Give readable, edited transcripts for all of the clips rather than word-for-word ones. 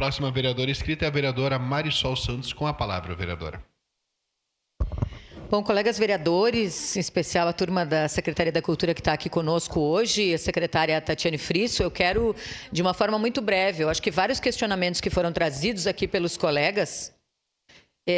Próxima vereadora inscrita é a vereadora Marisol Santos, com a palavra, vereadora. Bom, colegas vereadores, em especial a turma da Secretaria da Cultura que está aqui conosco hoje, a secretária Tatiane Frisso, eu quero, de uma forma muito breve, eu acho que vários questionamentos que foram trazidos aqui pelos colegas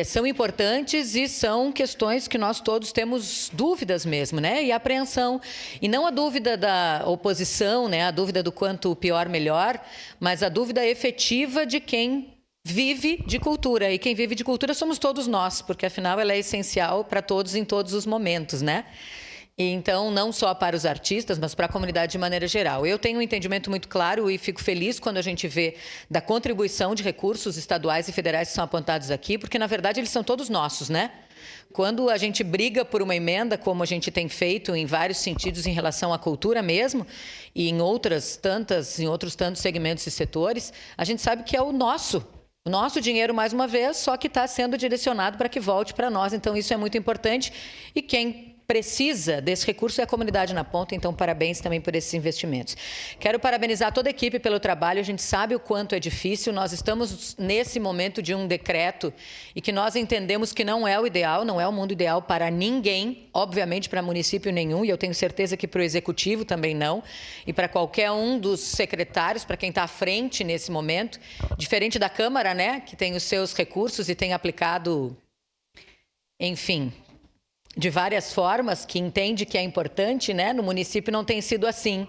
são importantes e são questões que nós todos temos dúvidas mesmo, né? E apreensão. E não a dúvida da oposição, né? A dúvida do quanto pior, melhor, mas a dúvida efetiva de quem vive de cultura. E quem vive de cultura somos todos nós, porque afinal ela é essencial para todos em todos os momentos, né? E então, não só para os artistas, mas para a comunidade de maneira geral. Eu tenho um entendimento muito claro e fico feliz quando a gente vê da contribuição de recursos estaduais e federais que são apontados aqui, porque, na verdade, eles são todos nossos, né? Quando a gente briga por uma emenda, como a gente tem feito em vários sentidos em relação à cultura mesmo, e em outros tantos segmentos e setores, a gente sabe que é o nosso dinheiro, mais uma vez, só que está sendo direcionado para que volte para nós. Então, isso é muito importante. E quem precisa desse recurso é a comunidade na ponta, então parabéns também por esses investimentos. Quero parabenizar toda a equipe pelo trabalho, a gente sabe o quanto é difícil, nós estamos nesse momento de um decreto e que nós entendemos que não é o ideal, não é o mundo ideal para ninguém, obviamente para município nenhum, e eu tenho certeza que para o executivo também não, e para qualquer um dos secretários, para quem está à frente nesse momento, diferente da Câmara, né, que tem os seus recursos e tem aplicado, enfim, de várias formas, que entende que é importante, né? No município não tem sido assim.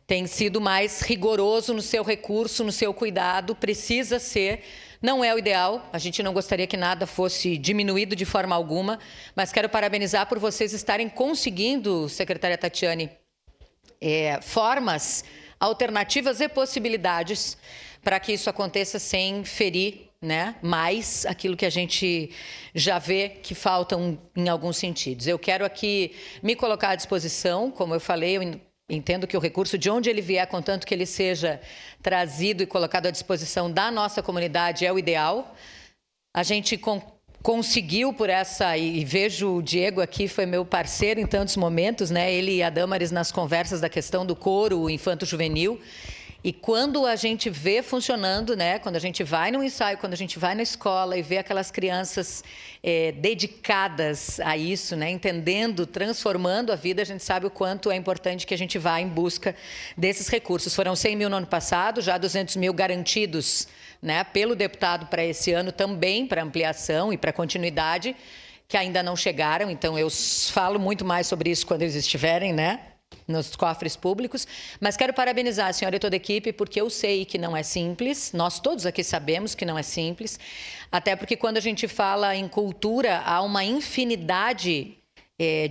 Tem sido mais rigoroso no seu recurso, no seu cuidado, precisa ser. Não é o ideal, a gente não gostaria que nada fosse diminuído de forma alguma, mas quero parabenizar por vocês estarem conseguindo, secretária Tatiane, formas alternativas e possibilidades para que isso aconteça sem ferir, né, mais aquilo que a gente já vê que faltam em alguns sentidos. Eu quero aqui me colocar à disposição, como eu falei, eu entendo que o recurso, de onde ele vier, contanto que ele seja trazido e colocado à disposição da nossa comunidade, é o ideal. A gente conseguiu por essa, e vejo o Diego aqui, foi meu parceiro em tantos momentos, né, ele e a Damares nas conversas da questão do coro infanto-juvenil. E quando a gente vê funcionando, né, quando a gente vai no ensaio, quando a gente vai na escola e vê aquelas crianças dedicadas a isso, né, entendendo, transformando a vida, a gente sabe o quanto é importante que a gente vá em busca desses recursos. Foram 100 mil no ano passado, já 200 mil garantidos, né, pelo deputado para esse ano também, para ampliação e para continuidade, que ainda não chegaram. Então, eu falo muito mais sobre isso quando eles estiverem, né, nos cofres públicos, mas quero parabenizar a senhora e toda a equipe, porque eu sei que não é simples, nós todos aqui sabemos que não é simples, até porque quando a gente fala em cultura, há uma infinidade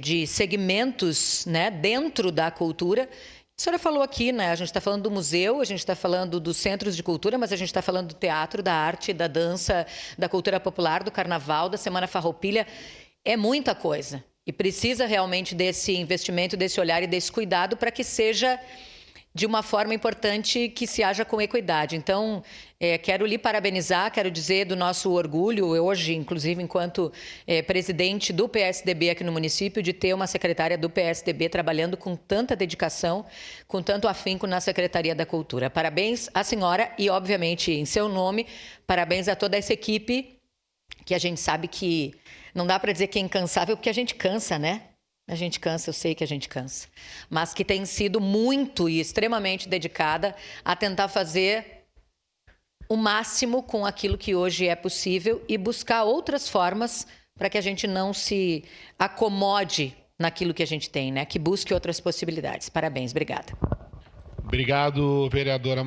de segmentos, né, dentro da cultura. A senhora falou aqui, né, a gente está falando do museu, a gente está falando dos centros de cultura, mas a gente está falando do teatro, da arte, da dança, da cultura popular, do carnaval, da Semana Farroupilha, é muita coisa. E precisa realmente desse investimento, desse olhar e desse cuidado para que seja de uma forma importante, que se haja com equidade. Então, quero lhe parabenizar, quero dizer do nosso orgulho, hoje, inclusive, enquanto presidente do PSDB aqui no município, de ter uma secretária do PSDB trabalhando com tanta dedicação, com tanto afinco na Secretaria da Cultura. Parabéns à senhora e, obviamente, em seu nome, parabéns a toda essa equipe, que a gente sabe que não dá para dizer que é incansável, porque a gente cansa, né? A gente cansa, eu sei que a gente cansa. Mas que tem sido muito e extremamente dedicada a tentar fazer o máximo com aquilo que hoje é possível e buscar outras formas para que a gente não se acomode naquilo que a gente tem, né? Que busque outras possibilidades. Parabéns, obrigada. Obrigado, vereadora.